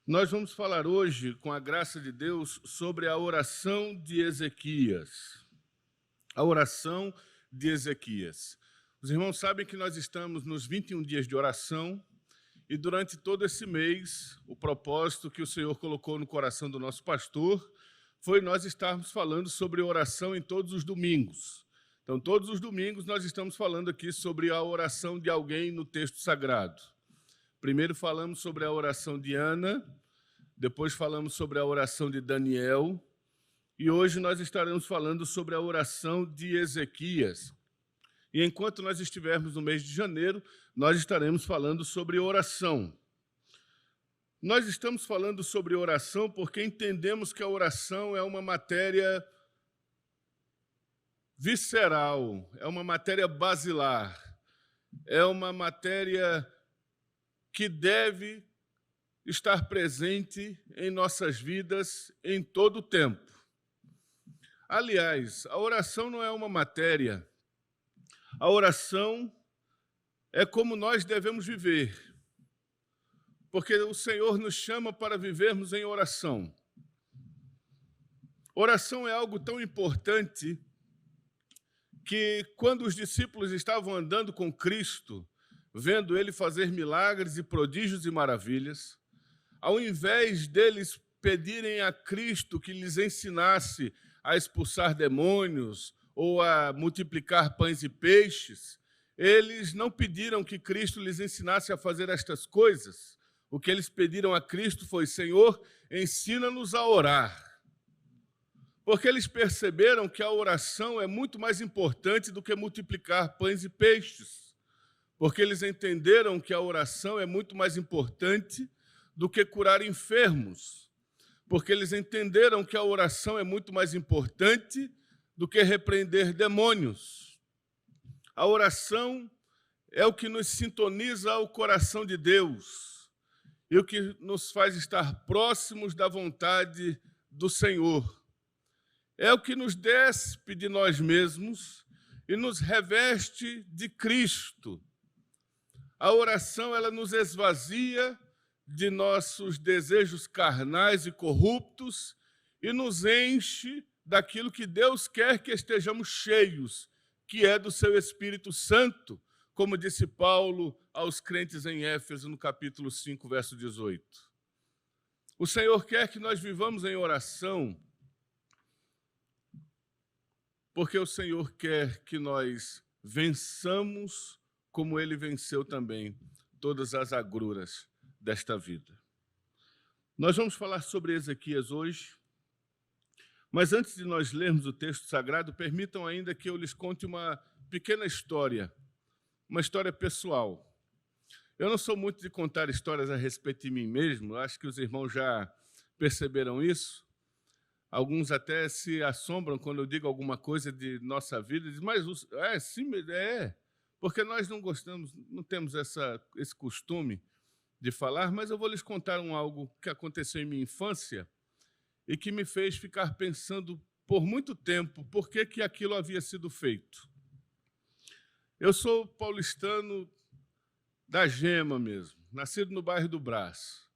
Nós vamos falar hoje, com a graça de Deus, sobre a oração de Ezequias. A oração de Ezequias. Os irmãos sabem que nós estamos nos 21 dias de oração e durante todo esse mês, o propósito que o Senhor colocou no coração do nosso pastor foi nós estarmos falando sobre oração em todos os domingos. Então, todos os domingos nós estamos falando aqui sobre a oração de alguém no texto sagrado. Primeiro falamos sobre a oração de Ana, depois falamos sobre a oração de Daniel, e hoje nós estaremos falando sobre a oração de Ezequias. E enquanto nós estivermos no mês de janeiro, nós estaremos falando sobre oração. Nós estamos falando sobre oração porque entendemos que a oração é uma matéria visceral, é uma matéria basilar, é uma matéria que deve estar presente em nossas vidas em todo o tempo. Aliás, a oração não é uma matéria. A oração é como nós devemos viver, porque o Senhor nos chama para vivermos em oração. Oração é algo tão importante que, quando os discípulos estavam andando com Cristo, vendo Ele fazer milagres e prodígios e maravilhas, ao invés deles pedirem a Cristo que lhes ensinasse a expulsar demônios ou a multiplicar pães e peixes, eles não pediram que Cristo lhes ensinasse a fazer estas coisas. O que eles pediram a Cristo foi: Senhor, ensina-nos a orar. Porque eles perceberam que a oração é muito mais importante do que multiplicar pães e peixes. Porque eles entenderam que a oração é muito mais importante do que curar enfermos. Porque eles entenderam que a oração é muito mais importante do que repreender demônios. A oração é o que nos sintoniza ao coração de Deus e o que nos faz estar próximos da vontade do Senhor. É o que nos despe de nós mesmos e nos reveste de Cristo. A oração, ela nos esvazia de nossos desejos carnais e corruptos e nos enche daquilo que Deus quer que estejamos cheios, que é do seu Espírito Santo, como disse Paulo aos crentes em Éfeso, no capítulo 5, verso 18. O Senhor quer que nós vivamos em oração, porque o Senhor quer que nós vençamos como Ele venceu também todas as agruras desta vida. Nós vamos falar sobre Ezequias hoje, mas antes de nós lermos o texto sagrado, permitam ainda que eu lhes conte uma pequena história, uma história pessoal. Eu não sou muito de contar histórias a respeito de mim mesmo, acho que os irmãos já perceberam isso. Alguns até se assombram quando eu digo alguma coisa de nossa vida, dizem, mas sim, porque nós não gostamos, não temos esse costume de falar, mas eu vou lhes contar algo que aconteceu em minha infância e que me fez ficar pensando por muito tempo por que aquilo havia sido feito. Eu sou paulistano da Gema mesmo, nascido no bairro do Brás.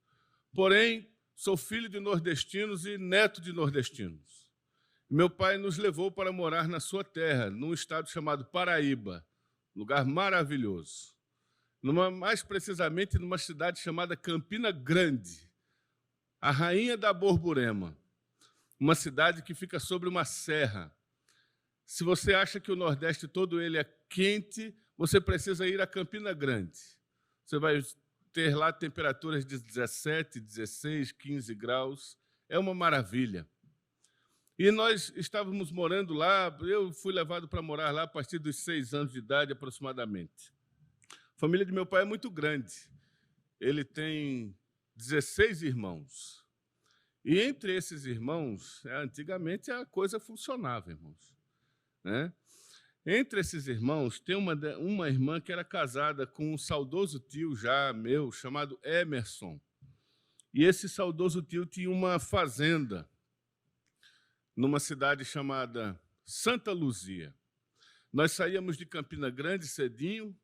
Porém, sou filho de nordestinos e neto de nordestinos. Meu pai nos levou para morar na sua terra, num estado chamado Paraíba, lugar maravilhoso. Mais precisamente numa cidade chamada Campina Grande, a rainha da Borborema, uma cidade que fica sobre uma serra. Se você acha que o Nordeste todo ele é quente, você precisa ir a Campina Grande. Você vai ter lá temperaturas de 17, 16, 15 graus. É uma maravilha. E nós estávamos morando lá, eu fui levado para morar lá a partir dos 6 anos de idade, aproximadamente. A família de meu pai é muito grande. Ele tem 16 irmãos. E entre esses irmãos, antigamente a coisa funcionava, irmãos, né? Entre esses irmãos, tem uma irmã que era casada com um saudoso tio já meu, chamado Emerson. E esse saudoso tio tinha uma fazenda numa cidade chamada Santa Luzia. Nós saíamos de Campina Grande cedinho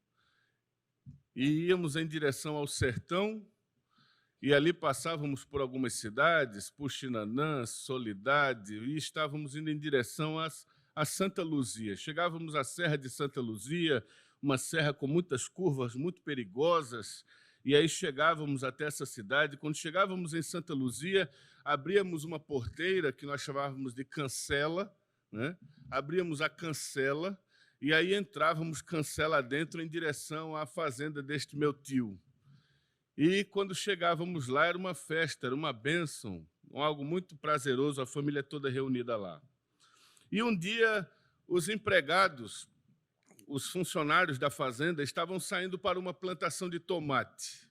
e íamos em direção ao sertão, e ali passávamos por algumas cidades, Puxinanã, Soledade, e estávamos indo em direção a Santa Luzia. Chegávamos à Serra de Santa Luzia, uma serra com muitas curvas, muito perigosas, e aí chegávamos até essa cidade. Quando chegávamos em Santa Luzia, abríamos uma porteira que nós chamávamos de cancela, né? Abríamos a cancela e aí entrávamos cancela dentro em direção à fazenda deste meu tio. E quando chegávamos lá, era uma festa, era uma bênção, algo muito prazeroso, a família toda reunida lá. E um dia, os empregados, os funcionários da fazenda, estavam saindo para uma plantação de tomate.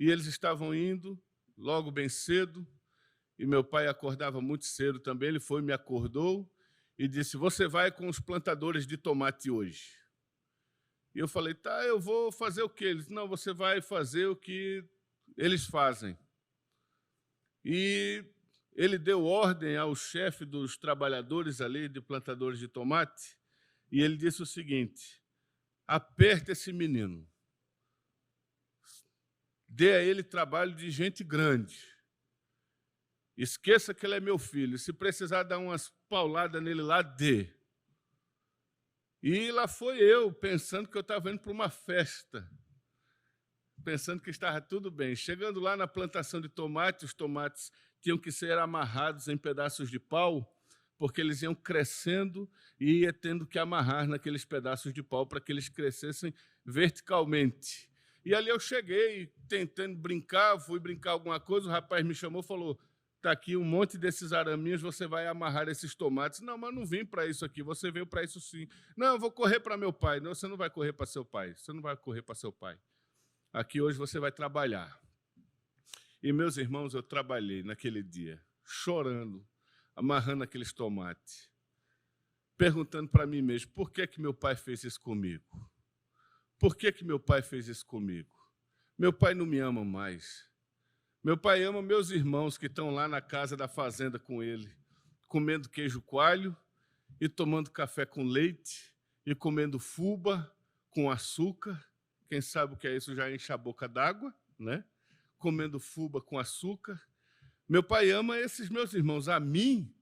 E eles estavam indo logo bem cedo, e meu pai acordava muito cedo também, ele foi, me acordou e disse: você vai com os plantadores de tomate hoje. E eu falei: tá, eu vou fazer o quê? Ele disse: não, você vai fazer o que eles fazem. E ele deu ordem ao chefe dos trabalhadores ali, de plantadores de tomate, e ele disse o seguinte: aperta esse menino, dê a ele trabalho de gente grande, esqueça que ele é meu filho, se precisar dar umas pauladas nele lá, dê. E lá foi eu, pensando que eu estava indo para uma festa, pensando que estava tudo bem. Chegando lá na plantação de tomate, os tomates tinham que ser amarrados em pedaços de pau, porque eles iam crescendo e ia tendo que amarrar naqueles pedaços de pau para que eles crescessem verticalmente. E ali eu cheguei, tentando brincar, fui brincar alguma coisa, o rapaz me chamou e falou: está aqui um monte desses araminhos, você vai amarrar esses tomates. Não, mas não vim para isso aqui, você veio para isso sim. Não, eu vou correr para meu pai. Não, você não vai correr para seu pai, você não vai correr para seu pai. Aqui hoje você vai trabalhar. E, meus irmãos, eu trabalhei naquele dia, chorando, amarrando aqueles tomates, perguntando para mim mesmo: por que meu pai fez isso comigo? Por que meu pai fez isso comigo? Meu pai não me ama mais. Meu pai ama meus irmãos que estão lá na casa da fazenda com ele, comendo queijo coalho e tomando café com leite e comendo fubá com açúcar. Quem sabe o que é isso já enche a boca d'água, né? Comendo fubá com açúcar. Meu pai ama esses meus irmãos. A mim,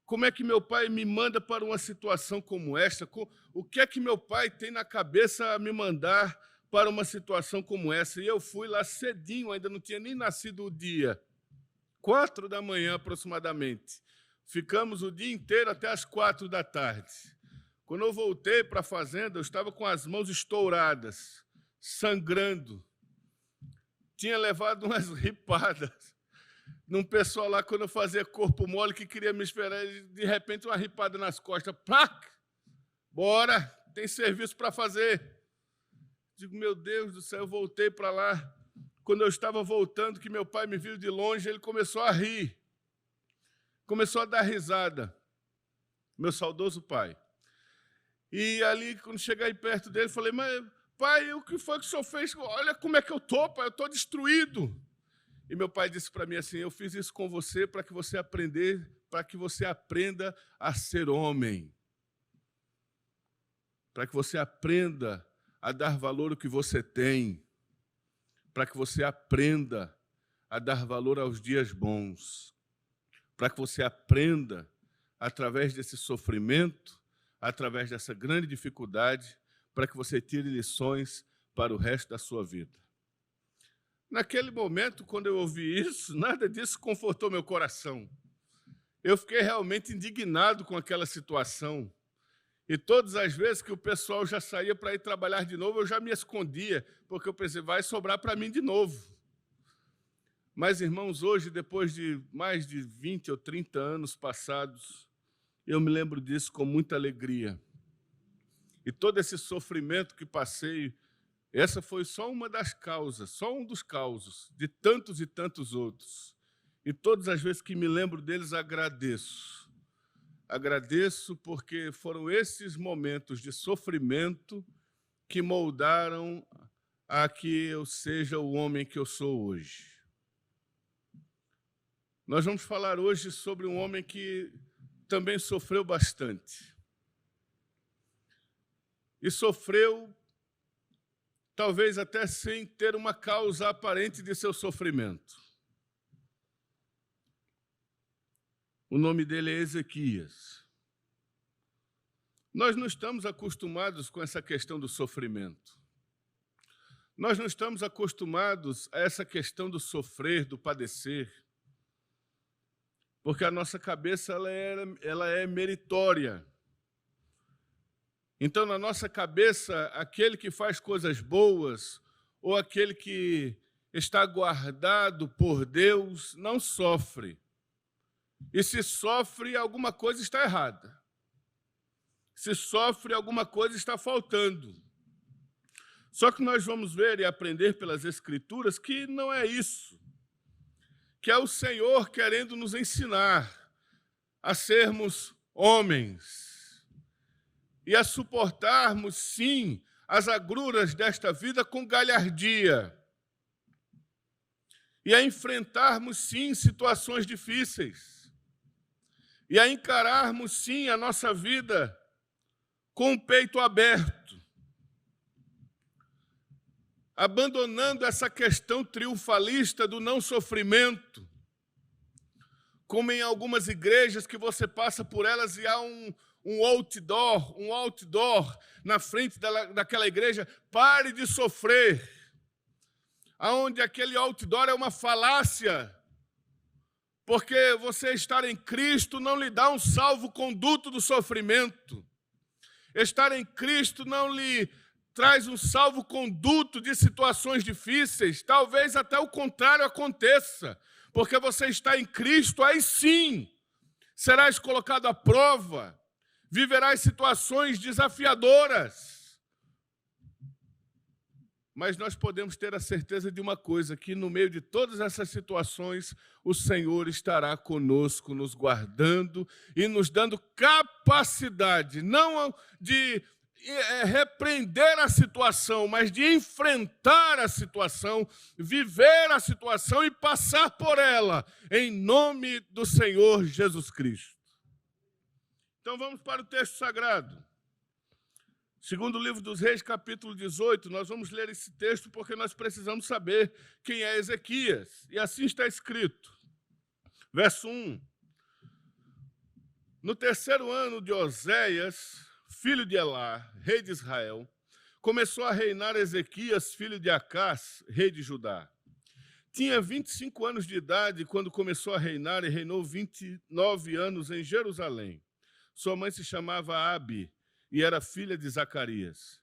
como é que meu pai me manda para uma situação como esta? O que é que meu pai tem na cabeça a me mandar para uma situação como essa? E eu fui lá cedinho, ainda não tinha nem nascido o dia, 4 da manhã aproximadamente. Ficamos o dia inteiro até as 4 da tarde. Quando eu voltei para a fazenda, eu estava com as mãos estouradas, sangrando. Tinha levado umas ripadas num pessoal lá, quando eu fazia corpo mole, que queria me esperar, de repente uma ripada nas costas. Plac! Bora, tem serviço para fazer. Digo: meu Deus do céu, eu voltei para lá. Quando eu estava voltando, que meu pai me viu de longe, ele começou a rir. Começou a dar risada. Meu saudoso pai. E ali, quando cheguei perto dele, falei: mas, pai, o que foi que o senhor fez? Olha como é que eu estou, pai, eu estou destruído. E meu pai disse para mim assim: eu fiz isso com você para que você aprenda a ser homem. Para que você aprenda a dar valor ao que você tem. Para que você aprenda a dar valor aos dias bons. Para que você aprenda, através desse sofrimento, através dessa grande dificuldade, para que você tire lições para o resto da sua vida. Naquele momento, quando eu ouvi isso, nada disso confortou meu coração. Eu fiquei realmente indignado com aquela situação. E todas as vezes que o pessoal já saía para ir trabalhar de novo, eu já me escondia, porque eu pensei: vai sobrar para mim de novo. Mas, irmãos, hoje, depois de mais de 20 ou 30 anos passados, eu me lembro disso com muita alegria. E todo esse sofrimento que passei, essa foi só uma das causas, só um dos causos, de tantos e tantos outros. E todas as vezes que me lembro deles, agradeço. Agradeço porque foram esses momentos de sofrimento que moldaram a que eu seja o homem que eu sou hoje. Nós vamos falar hoje sobre um homem que também sofreu bastante. E sofreu talvez até sem ter uma causa aparente de seu sofrimento. O nome dele é Ezequias. Nós não estamos acostumados com essa questão do sofrimento. Nós não estamos acostumados a essa questão do sofrer, do padecer, porque a nossa cabeça ela é meritória. Então, na nossa cabeça, aquele que faz coisas boas ou aquele que está guardado por Deus não sofre. E se sofre, alguma coisa está errada. Se sofre, alguma coisa está faltando. Só que nós vamos ver e aprender pelas Escrituras que não é isso. Que é o Senhor querendo nos ensinar a sermos homens e a suportarmos, sim, as agruras desta vida com galhardia e a enfrentarmos, sim, situações difíceis e a encararmos, sim, a nossa vida com o peito aberto, abandonando essa questão triunfalista do não sofrimento, como em algumas igrejas que você passa por elas e há um outdoor na frente daquela igreja, pare de sofrer, aonde aquele outdoor é uma falácia, porque você estar em Cristo não lhe dá um salvo-conduto do sofrimento, estar em Cristo não lhe traz um salvo-conduto de situações difíceis, talvez até o contrário aconteça, porque você está em Cristo, aí sim, serás colocado à prova, viverás situações desafiadoras. Mas nós podemos ter a certeza de uma coisa, que no meio de todas essas situações, o Senhor estará conosco, nos guardando e nos dando capacidade, não de repreender a situação, mas de enfrentar a situação, viver a situação e passar por ela, em nome do Senhor Jesus Cristo. Então vamos para o texto sagrado. Segundo o livro dos Reis, capítulo 18, nós vamos ler esse texto porque nós precisamos saber quem é Ezequias. E assim está escrito. Verso 1. No terceiro ano de Oséias, filho de Elá, rei de Israel, começou a reinar Ezequias, filho de Acás, rei de Judá. Tinha 25 anos de idade quando começou a reinar e reinou 29 anos em Jerusalém. Sua mãe se chamava Abi e era filha de Zacarias.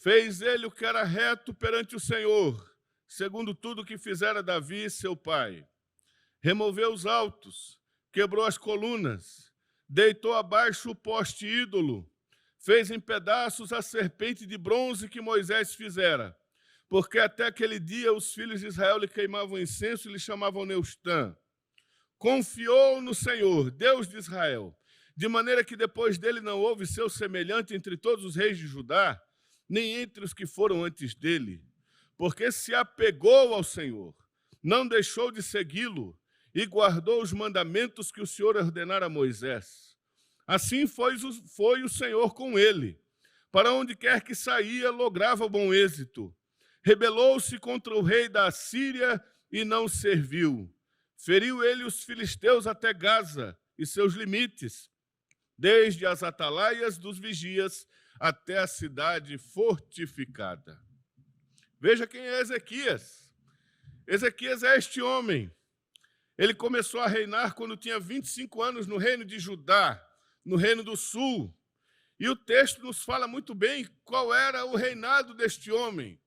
Fez ele o que era reto perante o Senhor, segundo tudo que fizera Davi, seu pai. Removeu os altos, quebrou as colunas, deitou abaixo o poste ídolo, fez em pedaços a serpente de bronze que Moisés fizera, porque até aquele dia os filhos de Israel lhe queimavam incenso e lhe chamavam Neustã. Confiou no Senhor, Deus de Israel, de maneira que depois dele não houve seu semelhante entre todos os reis de Judá, nem entre os que foram antes dele, porque se apegou ao Senhor, não deixou de segui-lo e guardou os mandamentos que o Senhor ordenara a Moisés. Assim foi o Senhor com ele. Para onde quer que saía, lograva bom êxito. Rebelou-se contra o rei da Assíria e não serviu. Feriu ele os filisteus até Gaza e seus limites, desde as atalaias dos vigias até a cidade fortificada. Veja quem é Ezequias. Ezequias é este homem. Ele começou a reinar quando tinha 25 anos no reino de Judá, no reino do sul. E o texto nos fala muito bem qual era o reinado deste homem,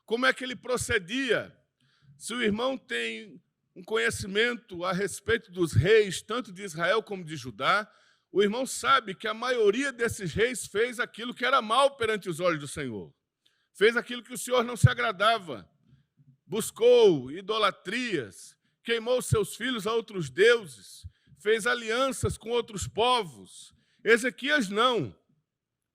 como é que ele procedia. Se o irmão tem um conhecimento a respeito dos reis, tanto de Israel como de Judá, o irmão sabe que a maioria desses reis fez aquilo que era mal perante os olhos do Senhor. Fez aquilo que o Senhor não se agradava. Buscou idolatrias, queimou seus filhos a outros deuses, fez alianças com outros povos. Ezequias não.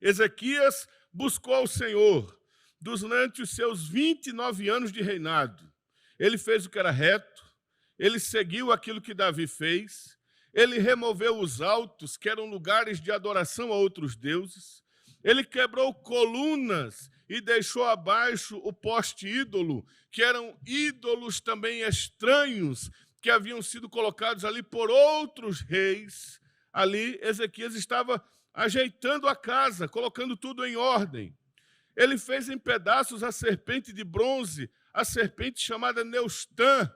Ezequias buscou ao Senhor durante os seus 29 anos de reinado. Ele fez o que era reto, ele seguiu aquilo que Davi fez, ele removeu os altos, que eram lugares de adoração a outros deuses, ele quebrou colunas e deixou abaixo o poste ídolo, que eram ídolos também estranhos, que haviam sido colocados ali por outros reis. Ali, Ezequias estava ajeitando a casa, colocando tudo em ordem. Ele fez em pedaços a serpente de bronze, a serpente chamada Neustã,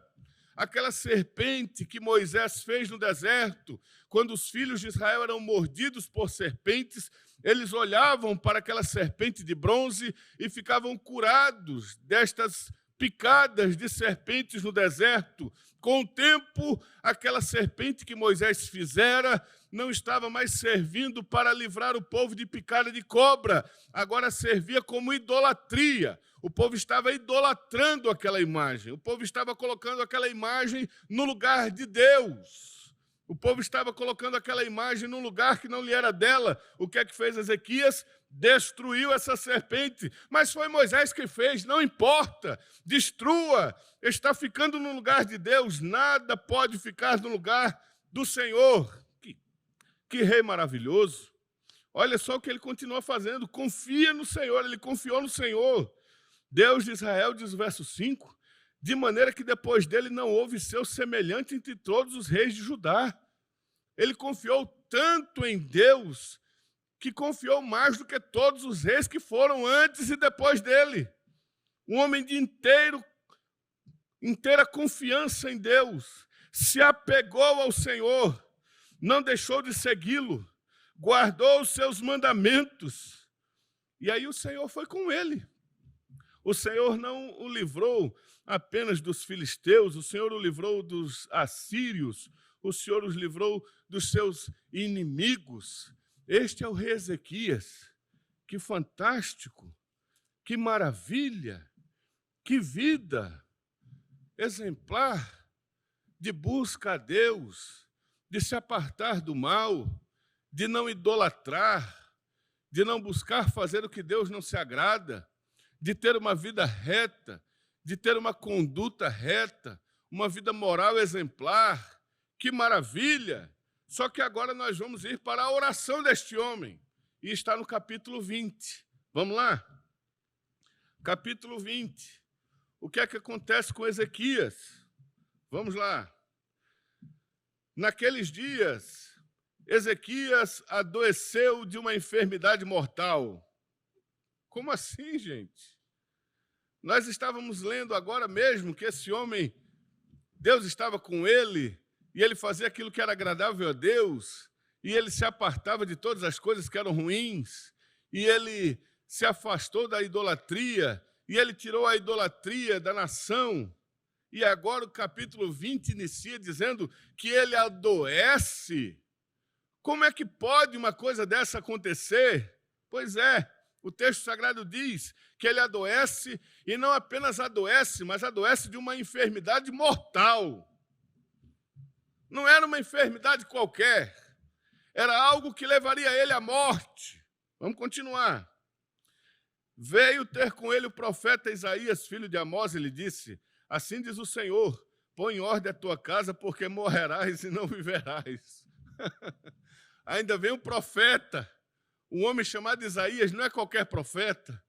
aquela serpente que Moisés fez no deserto, quando os filhos de Israel eram mordidos por serpentes, eles olhavam para aquela serpente de bronze e ficavam curados destas picadas de serpentes no deserto. Com o tempo, aquela serpente que Moisés fizera não estava mais servindo para livrar o povo de picada de cobra, agora servia como idolatria. O povo estava idolatrando aquela imagem, o povo estava colocando aquela imagem no lugar de Deus. O povo estava colocando aquela imagem num lugar que não lhe era dela. O que é que fez Ezequias? Destruiu essa serpente. Mas foi Moisés que fez, não importa. Destrua. Está ficando no lugar de Deus. Nada pode ficar no lugar do Senhor. Que rei maravilhoso. Olha só o que ele continua fazendo. Confia no Senhor. Ele confiou no Senhor. Deus de Israel, diz o verso 5, de maneira que depois dele não houve seu semelhante entre todos os reis de Judá. Ele confiou tanto em Deus, que confiou mais do que todos os reis que foram antes e depois dele. Um homem de inteira confiança em Deus, se apegou ao Senhor, não deixou de segui-lo, guardou os seus mandamentos. E aí o Senhor foi com ele. O Senhor não o livrou apenas dos filisteus, o Senhor o livrou dos assírios, o Senhor os livrou dos seus inimigos. Este é o rei Ezequias. Que fantástico, que maravilha, que vida exemplar de busca a Deus, de se apartar do mal, de não idolatrar, de não buscar fazer o que Deus não se agrada, de ter uma vida reta, de ter uma conduta reta, uma vida moral exemplar. Que maravilha! Só que agora nós vamos ir para a oração deste homem, e está no capítulo 20. Vamos lá? Capítulo 20. O que é que acontece com Ezequias? Vamos lá. Naqueles dias, Ezequias adoeceu de uma enfermidade mortal. Como assim, gente? Nós estávamos lendo agora mesmo que esse homem, Deus estava com ele, e ele fazia aquilo que era agradável a Deus, e ele se apartava de todas as coisas que eram ruins, e ele se afastou da idolatria, e ele tirou a idolatria da nação. E agora o capítulo 20 inicia dizendo que ele adoece. Como é que pode uma coisa dessa acontecer? Pois é, o texto sagrado diz que ele adoece, e não apenas adoece, mas adoece de uma enfermidade mortal. Não era uma enfermidade qualquer, era algo que levaria ele à morte. Vamos continuar. Veio ter com ele o profeta Isaías, filho de Amós, e lhe disse: assim diz o Senhor, põe em ordem a tua casa, porque morrerás e não viverás. Ainda vem um profeta, um homem chamado Isaías, não é qualquer profeta,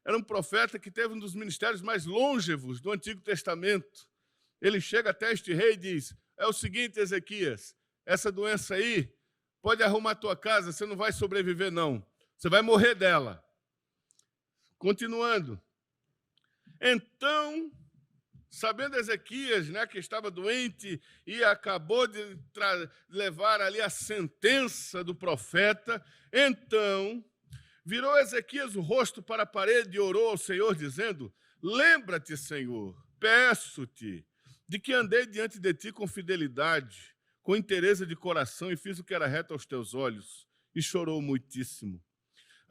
era um profeta que teve um dos ministérios mais longevos do Antigo Testamento. Ele chega até este rei e diz: é o seguinte, Ezequias, essa doença aí, pode arrumar a tua casa, você não vai sobreviver não, você vai morrer dela. Continuando. Então, sabendo Ezequias, que estava doente e acabou de levar ali a sentença do profeta, então virou Ezequias o rosto para a parede e orou ao Senhor, dizendo: lembra-te, Senhor, peço-te, de que andei diante de ti com fidelidade, com inteireza de coração, e fiz o que era reto aos teus olhos. E chorou muitíssimo.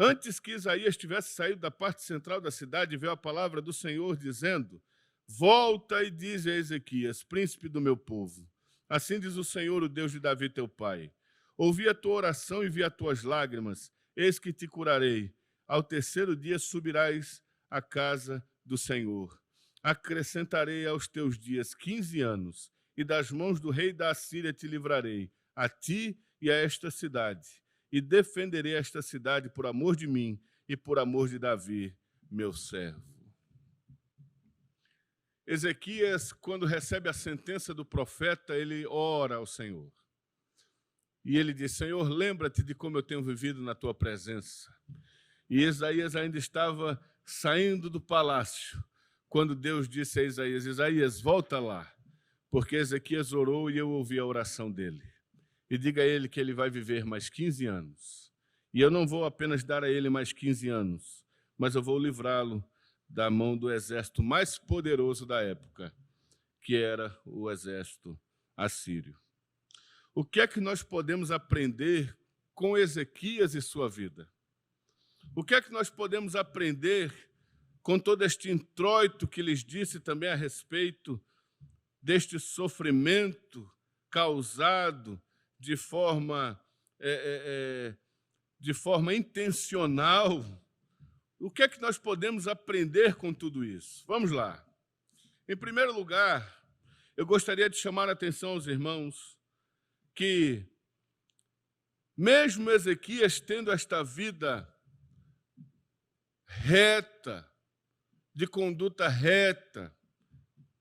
Antes que Isaías tivesse saído da parte central da cidade, veio a palavra do Senhor, dizendo: volta e diz a Ezequias, príncipe do meu povo, assim diz o Senhor, o Deus de Davi teu pai: ouvi a tua oração e vi as tuas lágrimas, eis que te curarei. Ao terceiro dia subirás à casa do Senhor. Acrescentarei aos teus dias 15 anos, e das mãos do rei da Assíria te livrarei, a ti e a esta cidade, e defenderei esta cidade por amor de mim e por amor de Davi, meu servo. Ezequias, quando recebe a sentença do profeta, ele ora ao Senhor. E ele diz: Senhor, lembra-te de como eu tenho vivido na tua presença. E Isaías ainda estava saindo do palácio, quando Deus disse a Isaías: Isaías, volta lá, porque Ezequias orou e eu ouvi a oração dele. E diga a ele que ele vai viver mais 15 anos. E eu não vou apenas dar a ele mais 15 anos, mas eu vou livrá-lo da mão do exército mais poderoso da época, que era o exército assírio. O que é que nós podemos aprender com Ezequias e sua vida? O que é que nós podemos aprender com todo este introito que lhes disse também a respeito deste sofrimento causado de forma intencional? O que é que nós podemos aprender com tudo isso? Vamos lá. Em primeiro lugar, eu gostaria de chamar a atenção aos irmãos que, mesmo Ezequias tendo esta vida reta, de conduta reta,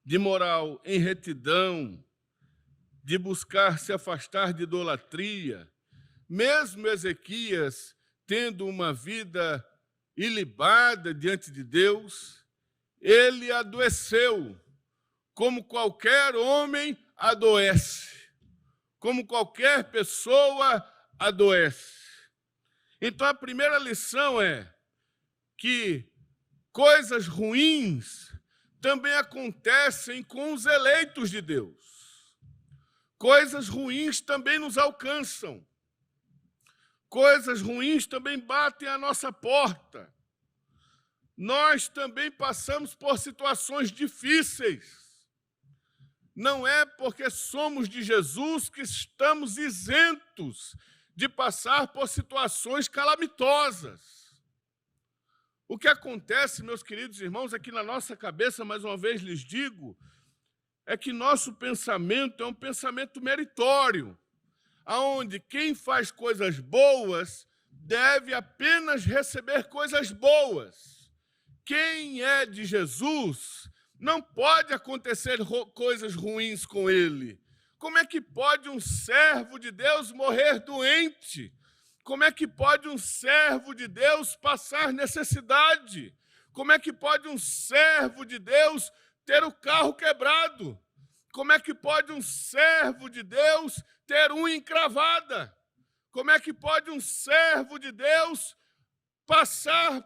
de moral em retidão, de buscar se afastar de idolatria, mesmo Ezequias tendo uma vida ilibada diante de Deus, ele adoeceu, como qualquer homem adoece, como qualquer pessoa adoece. Então, a primeira lição é que coisas ruins também acontecem com os eleitos de Deus. Coisas ruins também nos alcançam. Coisas ruins também batem à nossa porta. Nós também passamos por situações difíceis. Não é porque somos de Jesus que estamos isentos de passar por situações calamitosas. O que acontece, meus queridos irmãos, aqui na nossa cabeça, mais uma vez lhes digo, é que nosso pensamento é um pensamento meritório, aonde quem faz coisas boas deve apenas receber coisas boas. Quem é de Jesus, não pode acontecer coisas ruins com ele. Como é que pode um servo de Deus morrer doente? Como é que pode um servo de Deus passar necessidade? Como é que pode um servo de Deus ter o carro quebrado? Como é que pode um servo de Deus ter unha encravada? Como é que pode um servo de Deus passar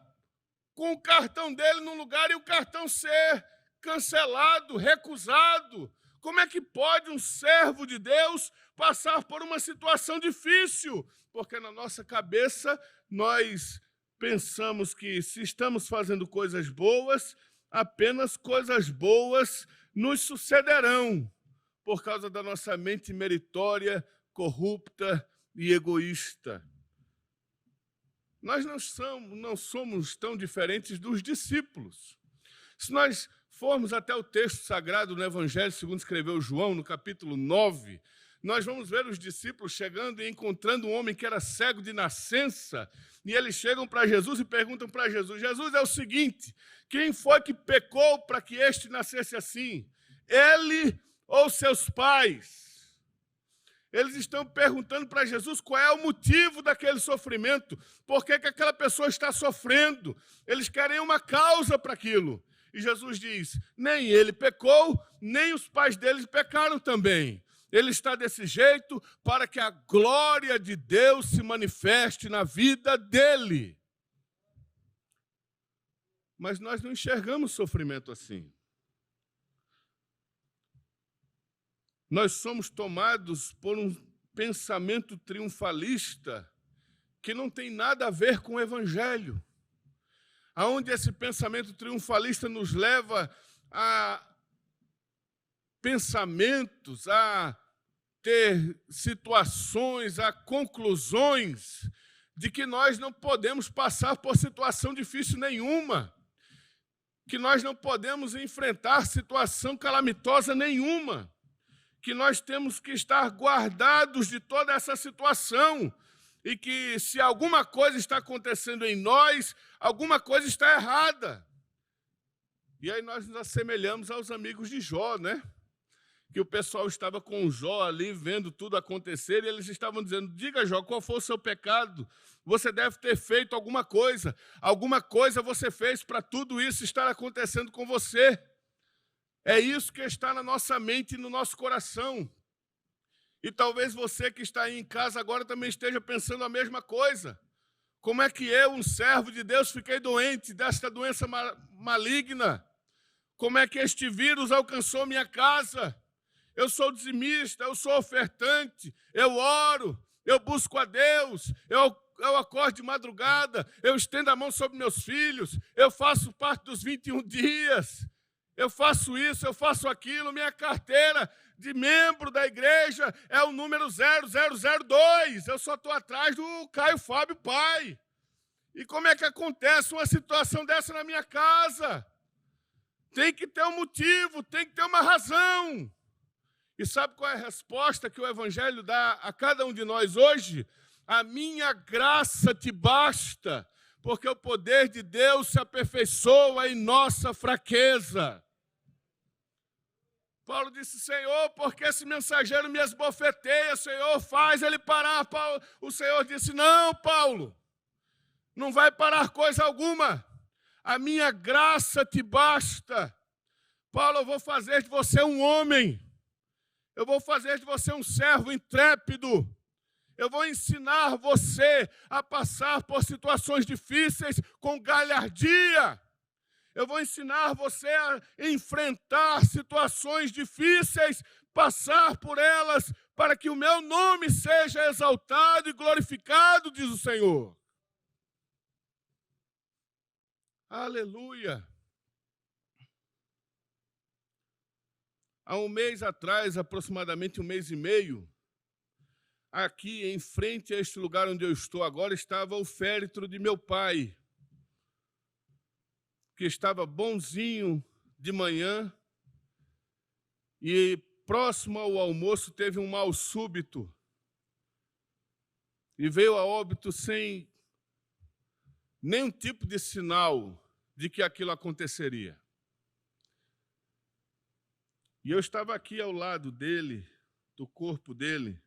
com o cartão dele num lugar e o cartão ser cancelado, recusado? Como é que pode um servo de Deus passar por uma situação difícil? Porque na nossa cabeça nós pensamos que se estamos fazendo coisas boas, apenas coisas boas nos sucederão, por causa da nossa mente meritória, corrupta e egoísta. Nós não somos tão diferentes dos discípulos. Se nós formos até o texto sagrado no Evangelho, segundo escreveu João, no capítulo 9, nós vamos ver os discípulos chegando e encontrando um homem que era cego de nascença, e eles chegam para Jesus e perguntam para Jesus: Jesus, é o seguinte, quem foi que pecou para que este nascesse assim? Ele ou seus pais? Eles estão perguntando para Jesus qual é o motivo daquele sofrimento, por que aquela pessoa está sofrendo. Eles querem uma causa para aquilo. E Jesus diz: nem ele pecou, nem os pais deles pecaram também. Ele está desse jeito para que a glória de Deus se manifeste na vida dele. Mas nós não enxergamos sofrimento assim. Nós somos tomados por um pensamento triunfalista que não tem nada a ver com o Evangelho. Aonde esse pensamento triunfalista nos leva a pensamentos, a ter situações, a conclusões de que nós não podemos passar por situação difícil nenhuma, que nós não podemos enfrentar situação calamitosa nenhuma, que nós temos que estar guardados de toda essa situação. e que se alguma coisa está acontecendo em nós, alguma coisa está errada. E aí nós nos assemelhamos aos amigos de Jó, né? Que o pessoal estava com Jó ali, vendo tudo acontecer, e eles estavam dizendo: diga, Jó, qual foi o seu pecado? Você deve ter feito alguma coisa você fez para tudo isso estar acontecendo com você. É isso que está na nossa mente e no nosso coração. E talvez você que está aí em casa agora também esteja pensando a mesma coisa. Como é que eu, um servo de Deus, fiquei doente desta doença maligna? Como é que este vírus alcançou minha casa? Eu sou dizimista, eu sou ofertante, eu oro, eu busco a Deus, eu acordo de madrugada, eu estendo a mão sobre meus filhos, eu faço parte dos 21 dias, eu faço isso, eu faço aquilo, minha carteira de membro da igreja é o número 0002, eu só estou atrás do Caio Fábio Pai. E como é que acontece uma situação dessa na minha casa? Tem que ter um motivo, tem que ter uma razão. E sabe qual é a resposta que o Evangelho dá a cada um de nós hoje? A minha graça te basta, porque o poder de Deus se aperfeiçoa em nossa fraqueza. Paulo disse: Senhor, porque esse mensageiro me esbofeteia, Senhor, faz ele parar. O Senhor disse: não, Paulo, não vai parar coisa alguma. A minha graça te basta. Paulo, eu vou fazer de você um homem. Eu vou fazer de você um servo intrépido. Eu vou ensinar você a passar por situações difíceis com galhardia. Eu vou ensinar você a enfrentar situações difíceis, passar por elas, para que o meu nome seja exaltado e glorificado, diz o Senhor. Aleluia! Há um mês atrás, aproximadamente um mês e meio, aqui em frente a este lugar onde eu estou agora, estava o féretro de meu pai, que estava bonzinho de manhã e próximo ao almoço teve um mal súbito e veio a óbito sem nenhum tipo de sinal de que aquilo aconteceria. E eu estava aqui ao lado dele, do corpo dele,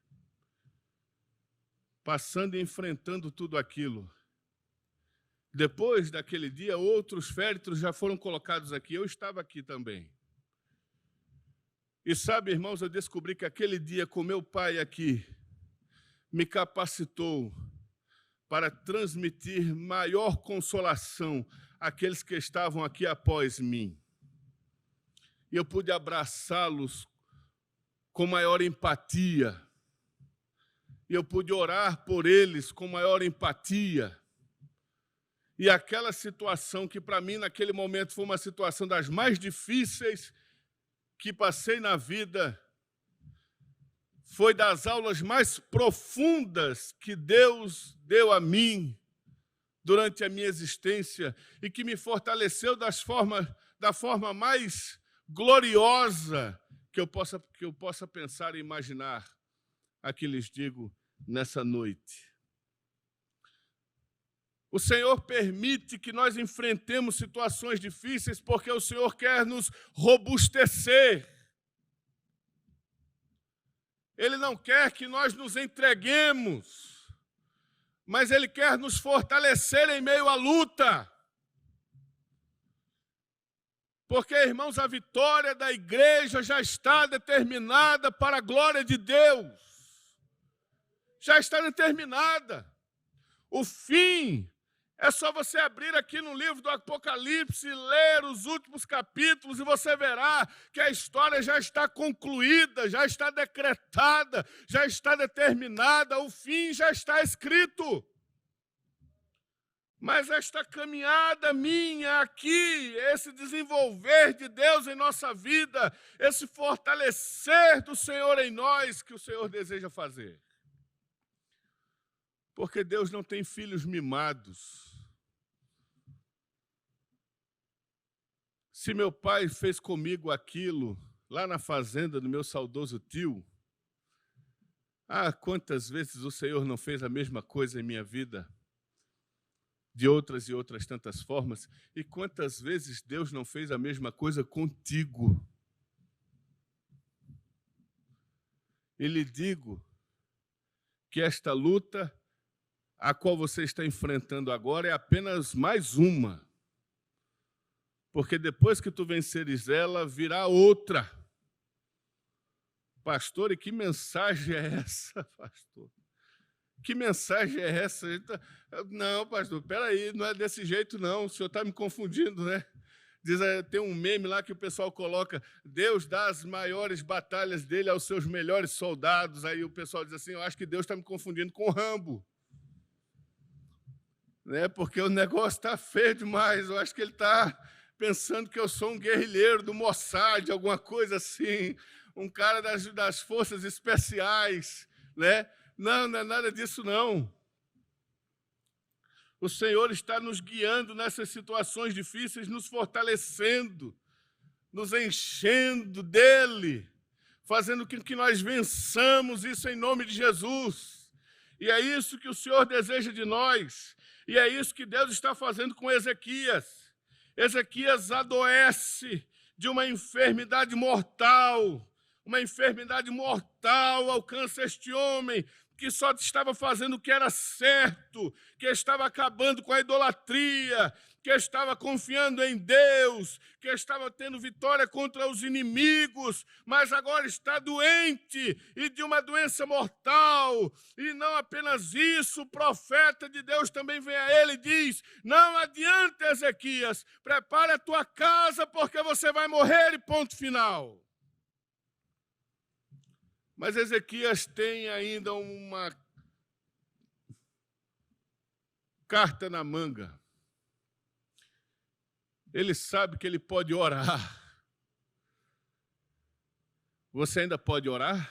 passando e enfrentando tudo aquilo. Depois daquele dia, outros féretros já foram colocados aqui. Eu estava aqui também. E sabe, irmãos, eu descobri que aquele dia com meu pai aqui me capacitou para transmitir maior consolação àqueles que estavam aqui após mim. E eu pude abraçá-los com maior empatia. E eu pude orar por eles com maior empatia. E aquela situação que para mim naquele momento foi uma situação das mais difíceis que passei na vida, foi das aulas mais profundas que Deus deu a mim durante a minha existência e que me fortaleceu da forma mais gloriosa que eu possa pensar e imaginar. Aqui lhes digo nessa noite. O Senhor permite que nós enfrentemos situações difíceis porque o Senhor quer nos robustecer. Ele não quer que nós nos entreguemos, mas Ele quer nos fortalecer em meio à luta. Porque, irmãos, a vitória da igreja já está determinada para a glória de Deus. Já está determinada. O fim é só você abrir aqui no livro do Apocalipse e ler os últimos capítulos e você verá que a história já está concluída, já está decretada, já está determinada, o fim já está escrito. Mas esta caminhada minha aqui, esse desenvolver de Deus em nossa vida, esse fortalecer do Senhor em nós, que o Senhor deseja fazer. Porque Deus não tem filhos mimados. Se meu pai fez comigo aquilo, lá na fazenda do meu saudoso tio, Ah, quantas vezes o Senhor não fez a mesma coisa em minha vida, de outras e outras tantas formas, e quantas vezes Deus não fez a mesma coisa contigo. E lhe digo que esta luta, a qual você está enfrentando agora, é apenas mais uma. Porque depois que tu venceres ela, virá outra. Pastor, e que mensagem é essa, pastor? Que mensagem é essa? Não, pastor, peraí, não é desse jeito não, o senhor está me confundindo, né? Tem um meme lá que o pessoal coloca, Deus dá as maiores batalhas dele aos seus melhores soldados. Aí o pessoal diz assim, eu acho que Deus está me confundindo com Rambo. Né? Porque o negócio está feio demais, eu acho que ele está pensando que eu sou um guerrilheiro do Mossad, alguma coisa assim, um cara das forças especiais, né? Não, não é nada disso, não. O Senhor está nos guiando nessas situações difíceis, nos fortalecendo, nos enchendo dEle, fazendo com que nós vençamos isso em nome de Jesus. E é isso que o Senhor deseja de nós, e é isso que Deus está fazendo com Ezequias. Ezequias adoece de uma enfermidade mortal. Uma enfermidade mortal alcança este homem que só estava fazendo o que era certo, que estava acabando com a idolatria, que estava confiando em Deus, que estava tendo vitória contra os inimigos, mas agora está doente e de uma doença mortal. E não apenas isso, o profeta de Deus também vem a ele e diz, não adianta, Ezequias, prepare a tua casa porque você vai morrer e ponto final. Mas Ezequias tem ainda uma carta na manga. Ele sabe que ele pode orar. Você ainda pode orar?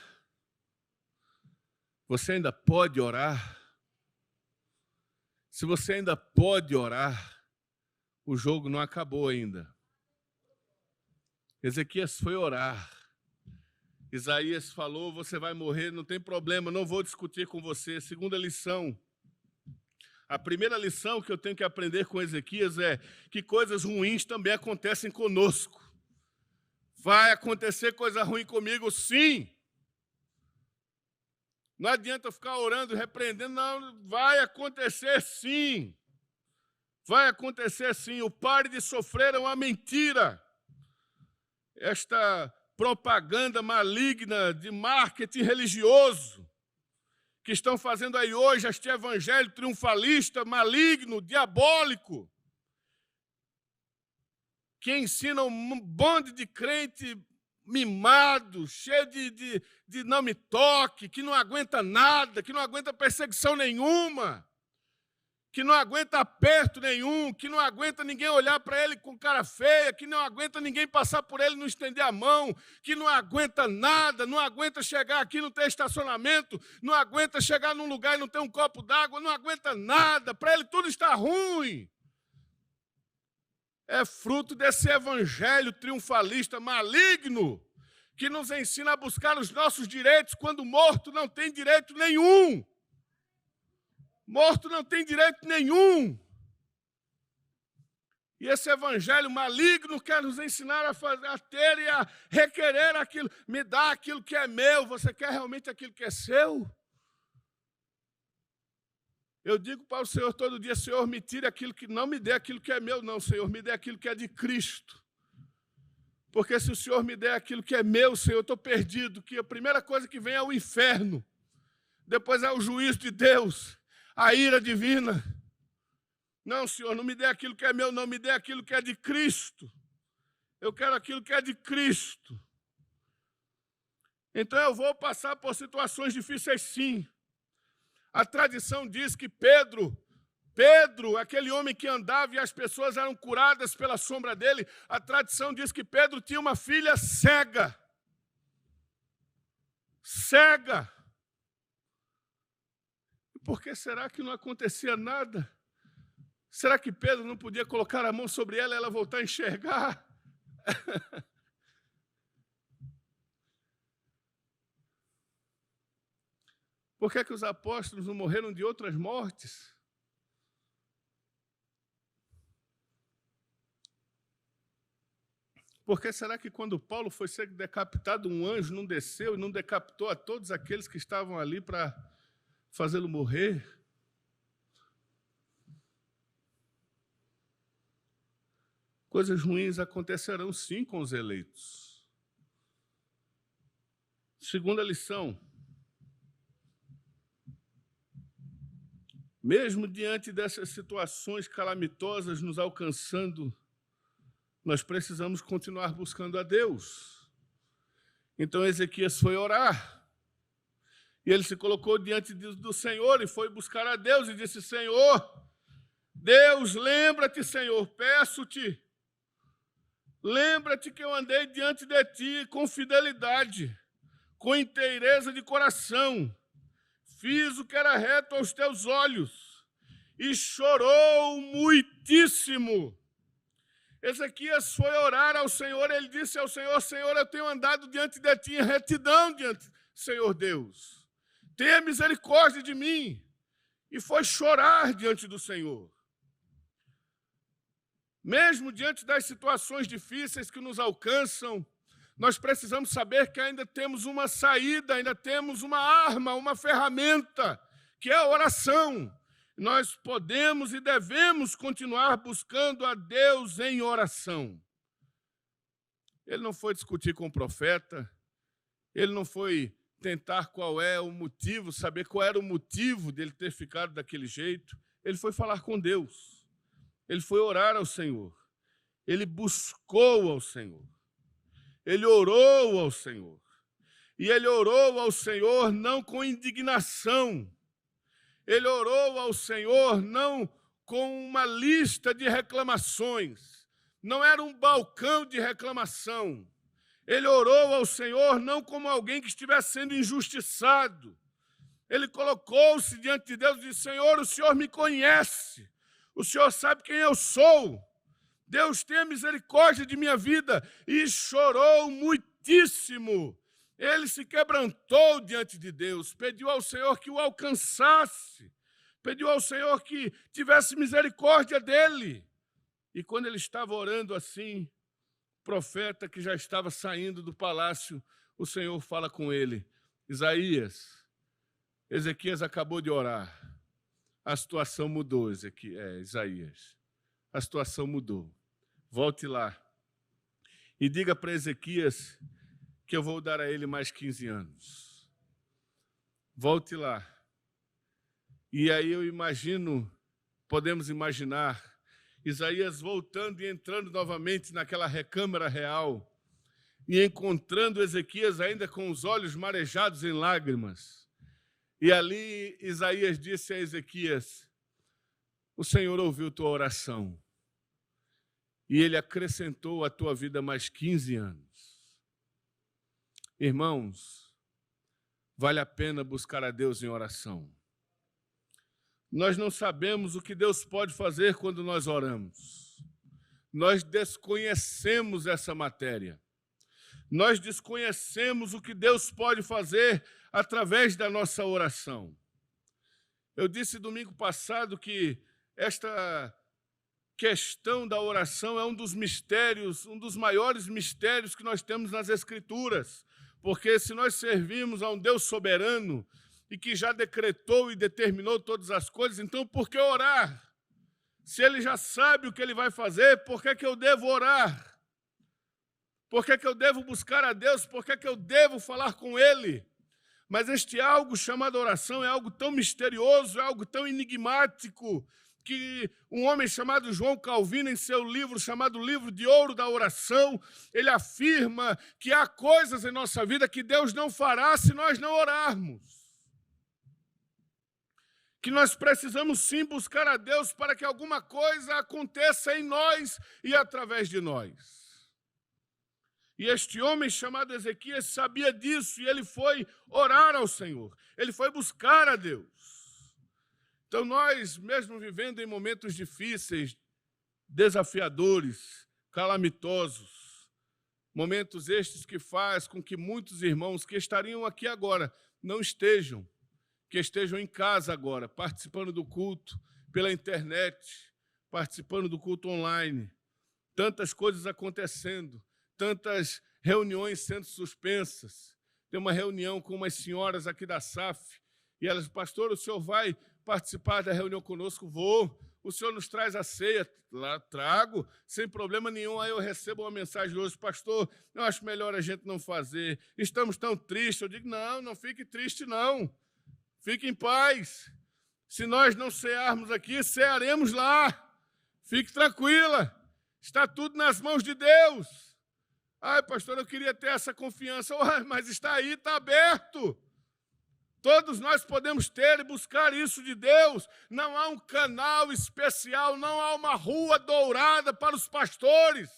Você ainda pode orar? Se você ainda pode orar, o jogo não acabou ainda. Ezequias foi orar. Isaías falou, você vai morrer, não tem problema, não vou discutir com você. Segunda lição. A primeira lição que eu tenho que aprender com Ezequias é que coisas ruins também acontecem conosco. Vai acontecer coisa ruim comigo, sim. Não adianta ficar orando, repreendendo, não, vai acontecer sim. Vai acontecer sim. O pare de sofrer é uma mentira. Esta propaganda maligna de marketing religioso que estão fazendo aí hoje, este evangelho triunfalista, maligno, diabólico, que ensina um bando de crente mimado, cheio de não me toque, que não aguenta nada, que não aguenta perseguição nenhuma, que não aguenta aperto nenhum, que não aguenta ninguém olhar para ele com cara feia, que não aguenta ninguém passar por ele e não estender a mão, que não aguenta nada, não aguenta chegar aqui e não ter estacionamento, não aguenta chegar num lugar e não ter um copo d'água, não aguenta nada, para ele tudo está ruim. É fruto desse evangelho triunfalista maligno que nos ensina a buscar os nossos direitos quando o morto não tem direito nenhum. Morto não tem direito nenhum. E esse evangelho maligno quer nos ensinar a ter e a requerer aquilo. Me dá aquilo que é meu. Você quer realmente aquilo que é seu? Eu digo para o Senhor todo dia, Senhor, me tire aquilo que não me dê aquilo que é meu, não, Senhor, me dê aquilo que é de Cristo. Porque se o Senhor me der aquilo que é meu, Senhor, eu estou perdido, que a primeira coisa que vem é o inferno, depois é o juízo de Deus, a ira divina. Não, Senhor, não me dê aquilo que é meu, não, me dê aquilo que é de Cristo. Eu quero aquilo que é de Cristo. Então eu vou passar por situações difíceis, sim. A tradição diz que Pedro, aquele homem que andava e as pessoas eram curadas pela sombra dele, a tradição diz que Pedro tinha uma filha cega. Cega. E por que será que não acontecia nada? Será que Pedro não podia colocar a mão sobre ela e ela voltar a enxergar? Por que os apóstolos não morreram de outras mortes? Por que será que quando Paulo foi ser decapitado, um anjo não desceu e não decapitou a todos aqueles que estavam ali para fazê-lo morrer? Coisas ruins acontecerão sim com os eleitos. Segunda lição. Mesmo diante dessas situações calamitosas nos alcançando, nós precisamos continuar buscando a Deus. Então Ezequias foi orar. E ele se colocou diante do Senhor e foi buscar a Deus e disse: Senhor, Deus, lembra-te, Senhor, peço-te. Lembra-te que eu andei diante de ti com fidelidade, com inteireza de coração. Fiz o que era reto aos teus olhos. E chorou muitíssimo. Ezequias foi orar ao Senhor, ele disse ao Senhor: Senhor, eu tenho andado diante de ti em retidão, Senhor Deus. Tenha misericórdia de mim. E foi chorar diante do Senhor. Mesmo diante das situações difíceis que nos alcançam, nós precisamos saber que ainda temos uma saída, ainda temos uma arma, uma ferramenta, que é a oração. Nós podemos e devemos continuar buscando a Deus em oração. Ele não foi discutir com o profeta, ele não foi tentar qual é o motivo, saber qual era o motivo dele ter ficado daquele jeito. Ele foi falar com Deus. Ele foi orar ao Senhor. Ele buscou ao Senhor. Ele orou ao Senhor. E ele orou ao Senhor não com indignação. Ele orou ao Senhor não com uma lista de reclamações. Não era um balcão de reclamação. Ele orou ao Senhor não como alguém que estivesse sendo injustiçado. Ele colocou-se diante de Deus e disse: Senhor, o Senhor me conhece. O Senhor sabe quem eu sou. Deus tenha misericórdia de minha vida. E chorou muitíssimo. Ele se quebrantou diante de Deus, pediu ao Senhor que o alcançasse, pediu ao Senhor que tivesse misericórdia dele. E quando ele estava orando assim, o profeta que já estava saindo do palácio, o Senhor fala com ele: Isaías, Ezequias acabou de orar. A situação mudou, Isaías. A situação mudou. Volte lá e diga para Ezequias que eu vou dar a ele mais 15 anos. Volte lá. E aí eu podemos imaginar, Isaías voltando e entrando novamente naquela recâmara real e encontrando Ezequias ainda com os olhos marejados em lágrimas. E ali Isaías disse a Ezequias: o Senhor ouviu tua oração e ele acrescentou à tua vida mais 15 anos. Irmãos, vale a pena buscar a Deus em oração. Nós não sabemos o que Deus pode fazer quando nós oramos. Nós desconhecemos essa matéria. Nós desconhecemos o que Deus pode fazer através da nossa oração. Eu disse domingo passado que esta questão da oração é um dos mistérios, um dos maiores mistérios que nós temos nas Escrituras. Porque se nós servimos a um Deus soberano e que já decretou e determinou todas as coisas, então por que orar? Se ele já sabe o que ele vai fazer, por que eu devo orar? Por que eu devo buscar a Deus? Por que eu devo falar com Ele? Mas este algo chamado oração é algo tão misterioso, é algo tão enigmático, que um homem chamado João Calvino, em seu livro chamado Livro de Ouro da Oração, ele afirma que há coisas em nossa vida que Deus não fará se nós não orarmos. Que nós precisamos sim buscar a Deus para que alguma coisa aconteça em nós e através de nós. E este homem chamado Ezequias sabia disso e ele foi orar ao Senhor. Ele foi buscar a Deus. Então nós, mesmo vivendo em momentos difíceis, desafiadores, calamitosos, momentos estes que faz com que muitos irmãos que estariam aqui agora não estejam, que estejam em casa agora, participando do culto pela internet, participando do culto online. Tantas coisas acontecendo, tantas reuniões sendo suspensas. Tem uma reunião com umas senhoras aqui da SAF, e elas, pastor, o senhor vai participar da reunião conosco? Vou. O senhor nos traz a ceia? Lá trago, sem problema nenhum. Aí eu recebo uma mensagem hoje, pastor, eu acho melhor a gente não fazer. Estamos tão tristes. Eu digo, não fique triste, não. Fique em paz. Se nós não cearmos aqui, cearemos lá. Fique tranquila. Está tudo nas mãos de Deus. Ai, pastor, eu queria ter essa confiança. Mas está aí, está aberto. Todos nós podemos ter e buscar isso de Deus. Não há um canal especial, não há uma rua dourada para os pastores.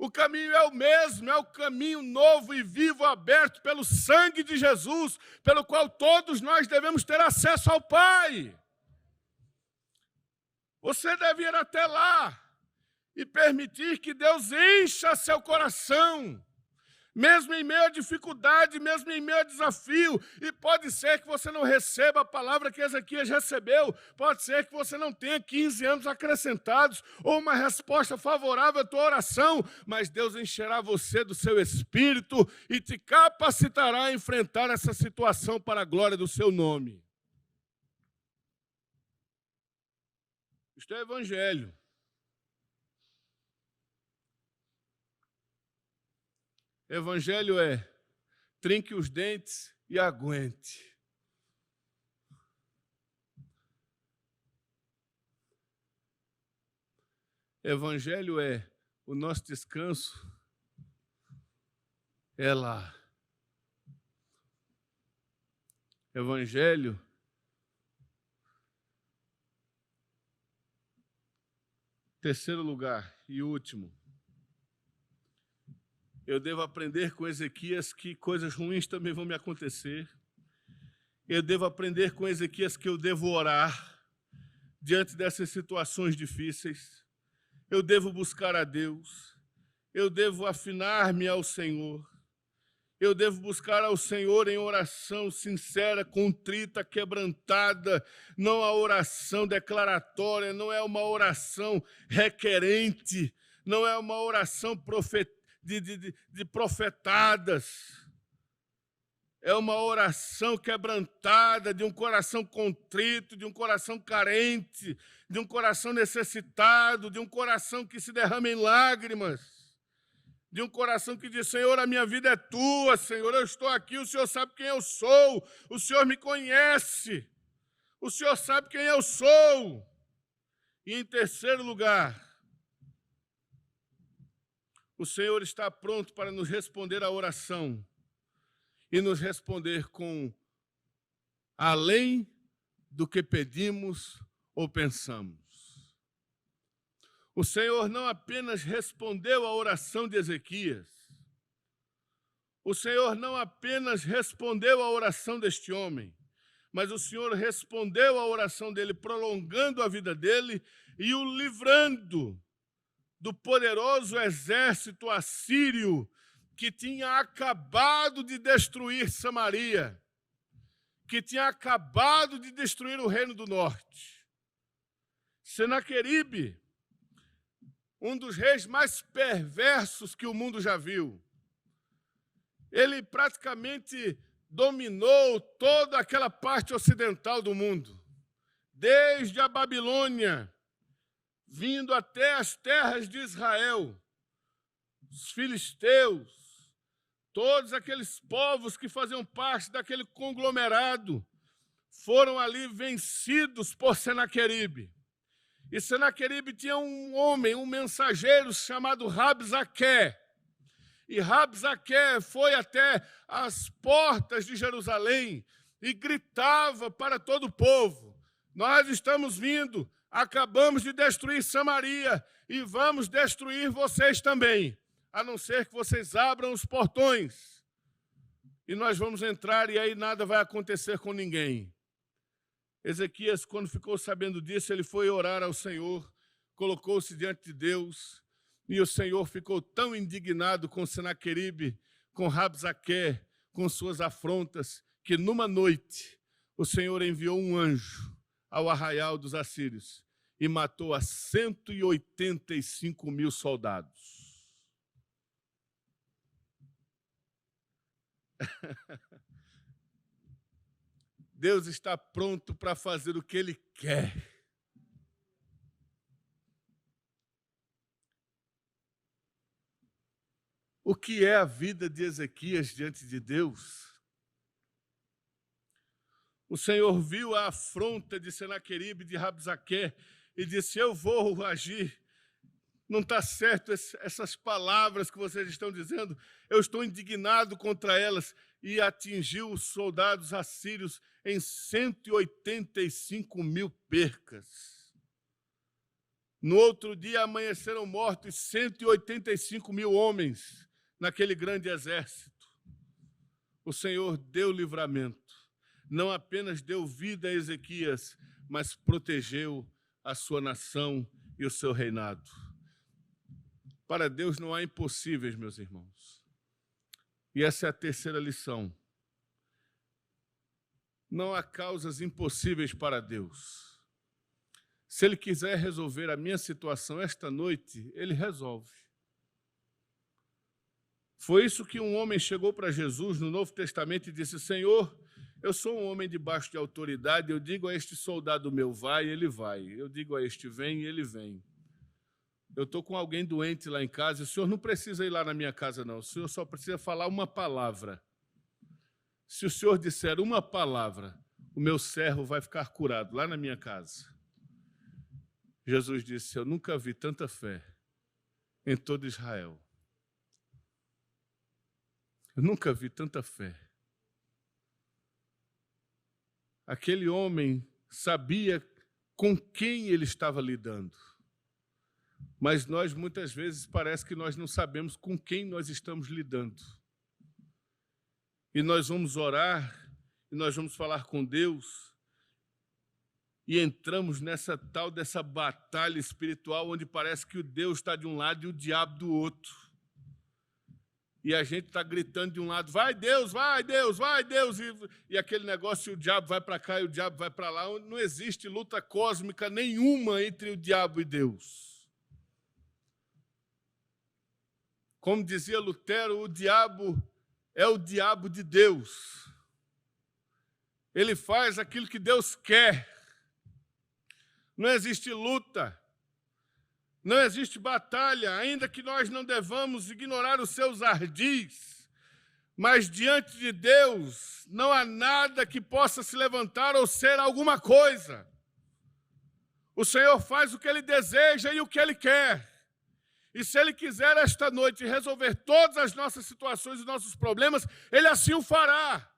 O caminho é o mesmo, é o caminho novo e vivo aberto pelo sangue de Jesus, pelo qual todos nós devemos ter acesso ao Pai. Você deve ir até lá e permitir que Deus encha seu coração, mesmo em meio à dificuldade, mesmo em meio ao desafio. E pode ser que você não receba a palavra que Ezequias recebeu, pode ser que você não tenha 15 anos acrescentados, ou uma resposta favorável à tua oração, mas Deus encherá você do seu espírito e te capacitará a enfrentar essa situação para a glória do seu nome. Isto é evangelho. Evangelho é trinque os dentes e aguente. Evangelho é o nosso descanso é lá. Evangelho terceiro lugar e último. Eu devo aprender com Ezequias que coisas ruins também vão me acontecer. Eu devo aprender com Ezequias que eu devo orar diante dessas situações difíceis. Eu devo buscar a Deus. Eu devo afinar-me ao Senhor. Eu devo buscar ao Senhor em oração sincera, contrita, quebrantada. Não a oração declaratória, não é uma oração requerente, não é uma oração de profetadas. É uma oração quebrantada, de um coração contrito, de um coração carente, de um coração necessitado, de um coração que se derrama em lágrimas, de um coração que diz, Senhor, a minha vida é tua, Senhor, eu estou aqui, o Senhor sabe quem eu sou, o Senhor me conhece, o Senhor sabe quem eu sou. E em terceiro lugar, o Senhor está pronto para nos responder à oração e nos responder com além do que pedimos ou pensamos. O Senhor não apenas respondeu à oração de Ezequias, o Senhor não apenas respondeu à oração deste homem, mas o Senhor respondeu à oração dele, prolongando a vida dele e o livrando do poderoso exército assírio que tinha acabado de destruir Samaria, que tinha acabado de destruir o reino do norte. Senaqueribe, um dos reis mais perversos que o mundo já viu, ele praticamente dominou toda aquela parte ocidental do mundo, desde a Babilônia, vindo até as terras de Israel, os filisteus, todos aqueles povos que faziam parte daquele conglomerado, foram ali vencidos por Senaqueribe. E Senaqueribe tinha um homem, um mensageiro chamado Rabsaque. E Rabsaque foi até as portas de Jerusalém e gritava para todo o povo, nós estamos vindo, acabamos de destruir Samaria e vamos destruir vocês também, a não ser que vocês abram os portões. E nós vamos entrar e aí nada vai acontecer com ninguém. Ezequias, quando ficou sabendo disso, ele foi orar ao Senhor, colocou-se diante de Deus, e o Senhor ficou tão indignado com Senaqueribe, com Rabsaque, com suas afrontas, que numa noite o Senhor enviou um anjo ao arraial dos assírios e matou a 185.000 soldados. Deus está pronto para fazer o que Ele quer. O que é a vida de Ezequias diante de Deus? O Senhor viu a afronta de Senaqueribe e de Rabsaque e disse: eu vou agir. Não está certo essas palavras que vocês estão dizendo. Eu estou indignado contra elas. E atingiu os soldados assírios em 185.000 percas. No outro dia amanheceram mortos 185.000 homens naquele grande exército. O Senhor deu livramento. Não apenas deu vida a Ezequias, mas protegeu a sua nação e o seu reinado. Para Deus não há impossíveis, meus irmãos. E essa é a terceira lição. Não há causas impossíveis para Deus. Se Ele quiser resolver a minha situação esta noite, Ele resolve. Foi isso que um homem chegou para Jesus no Novo Testamento e disse: Senhor, eu sou um homem debaixo de autoridade, eu digo a este soldado meu, vai, ele vai. Eu digo a este, vem, ele vem. Eu estou com alguém doente lá em casa, o senhor não precisa ir lá na minha casa, não. O senhor só precisa falar uma palavra. Se o senhor disser uma palavra, o meu servo vai ficar curado lá na minha casa. Jesus disse: eu nunca vi tanta fé em todo Israel. Eu nunca vi tanta fé. Aquele homem sabia com quem ele estava lidando. Mas nós, muitas vezes, parece que nós não sabemos com quem nós estamos lidando. E nós vamos orar, e nós vamos falar com Deus, e entramos dessa batalha espiritual, onde parece que o Deus está de um lado e o diabo do outro. E a gente está gritando de um lado, vai Deus, vai Deus, vai Deus, e aquele negócio, o diabo vai para cá e o diabo vai para lá. Não existe luta cósmica nenhuma entre o diabo e Deus. Como dizia Lutero, o diabo é o diabo de Deus. Ele faz aquilo que Deus quer. Não existe luta. Não existe batalha, ainda que nós não devamos ignorar os seus ardis. Mas diante de Deus não há nada que possa se levantar ou ser alguma coisa. O Senhor faz o que Ele deseja e o que Ele quer. E se Ele quiser esta noite resolver todas as nossas situações e nossos problemas, Ele assim o fará.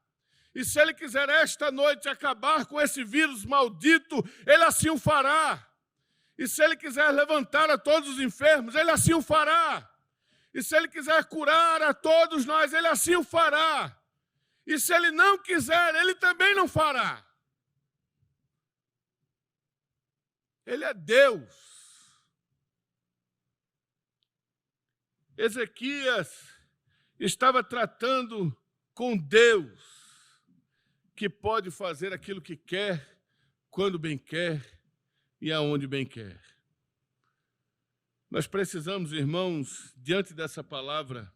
E se Ele quiser esta noite acabar com esse vírus maldito, Ele assim o fará. E se Ele quiser levantar a todos os enfermos, Ele assim o fará. E se Ele quiser curar a todos nós, Ele assim o fará. E se Ele não quiser, Ele também não fará. Ele é Deus. Ezequias estava tratando com Deus, que pode fazer aquilo que quer, quando bem quer e aonde bem quer. Nós precisamos, irmãos, diante dessa palavra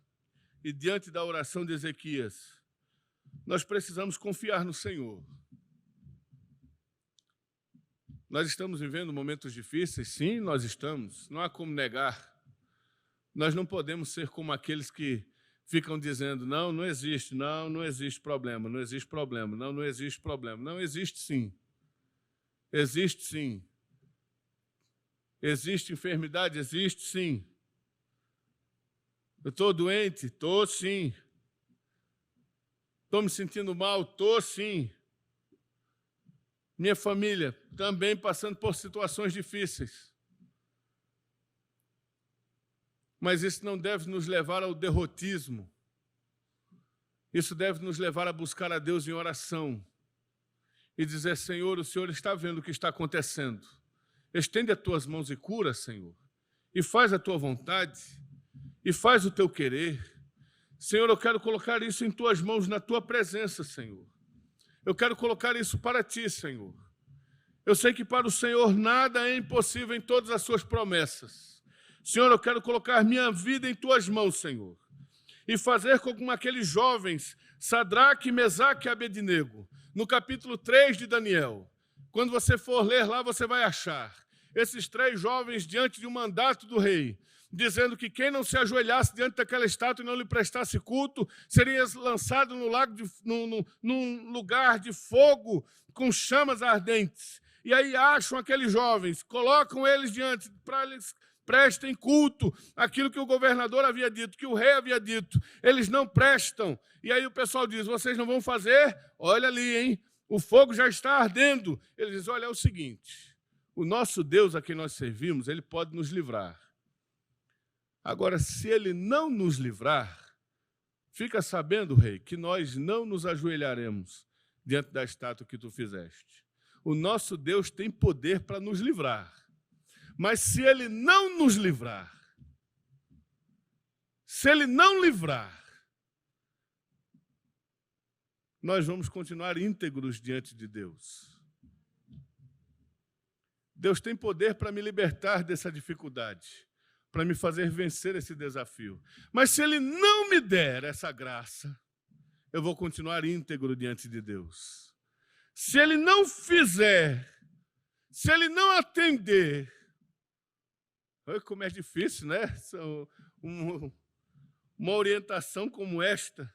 e diante da oração de Ezequias, nós precisamos confiar no Senhor. Nós estamos vivendo momentos difíceis? Sim, nós estamos. Não há como negar. Nós não podemos ser como aqueles que ficam dizendo, não existe, não existe problema, não existe problema, não existe problema. Não, existe sim. Existe sim. Existe enfermidade? Existe sim. Eu estou doente? Estou sim. Estou me sentindo mal? Estou sim. Minha família também passando por situações difíceis. Mas isso não deve nos levar ao derrotismo. Isso deve nos levar a buscar a Deus em oração e dizer, Senhor, o Senhor está vendo o que está acontecendo. Estende as tuas mãos e cura, Senhor, e faz a tua vontade, e faz o teu querer. Senhor, eu quero colocar isso em tuas mãos, na tua presença, Senhor. Eu quero colocar isso para ti, Senhor. Eu sei que para o Senhor nada é impossível em todas as suas promessas. Senhor, eu quero colocar minha vida em tuas mãos, Senhor, e fazer como aqueles jovens, Sadraque, Mesaque e Abednego, no capítulo 3 de Daniel. Quando você for ler lá, você vai achar esses 3 jovens diante de um mandato do rei, dizendo que quem não se ajoelhasse diante daquela estátua e não lhe prestasse culto, seria lançado no lago num lugar de fogo com chamas ardentes. E aí acham aqueles jovens, colocam eles diante para eles prestem culto àquilo que o governador havia dito, que o rei havia dito. Eles não prestam. E aí o pessoal diz, vocês não vão fazer? Olha ali, hein? O fogo já está ardendo. Eles dizem, olha, é o seguinte, o nosso Deus a quem nós servimos, ele pode nos livrar. Agora, se ele não nos livrar, fica sabendo, rei, que nós não nos ajoelharemos diante da estátua que tu fizeste. O nosso Deus tem poder para nos livrar. Mas se ele não nos livrar, se ele não livrar, nós vamos continuar íntegros diante de Deus. Deus tem poder para me libertar dessa dificuldade, para me fazer vencer esse desafio. Mas se ele não me der essa graça, eu vou continuar íntegro diante de Deus. Se ele não fizer, se ele não atender, olha como é difícil, né? Uma orientação como esta.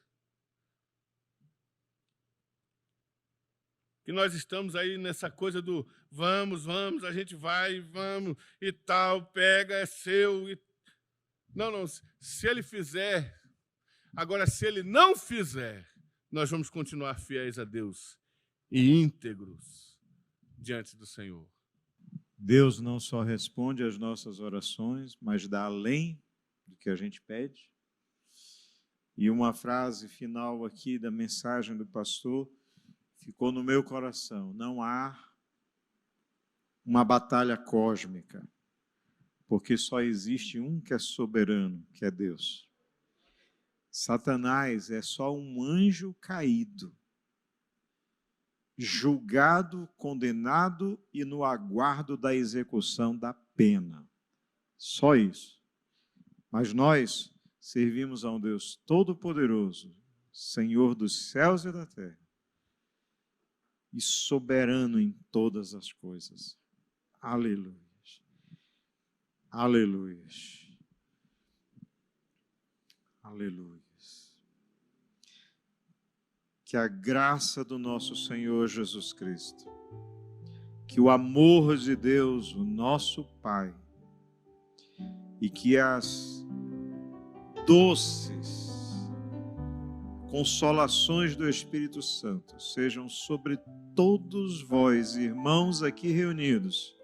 Que nós estamos aí nessa coisa do vamos, a gente vai, vamos e tal, pega, é seu. Não, se ele fizer. Agora, se ele não fizer, nós vamos continuar fiéis a Deus e íntegros diante do Senhor. Deus não só responde às nossas orações, mas dá além do que a gente pede. E uma frase final aqui da mensagem do pastor ficou no meu coração. Não há uma batalha cósmica, porque só existe um que é soberano, que é Deus. Satanás é só um anjo caído, julgado, condenado e no aguardo da execução da pena. Só isso. Mas nós servimos a um Deus todo-poderoso, Senhor dos céus e da terra, e soberano em todas as coisas. Aleluia. Aleluia. Aleluia. Que a graça do nosso Senhor Jesus Cristo, que o amor de Deus, o nosso Pai, e que as doces consolações do Espírito Santo sejam sobre todos vós, irmãos aqui reunidos,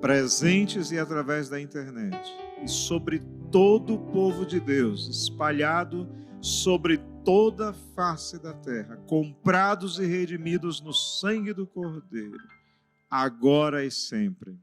presentes e através da internet, e sobre todo o povo de Deus, espalhado sobre toda a face da terra, comprados e redimidos no sangue do Cordeiro, agora e sempre.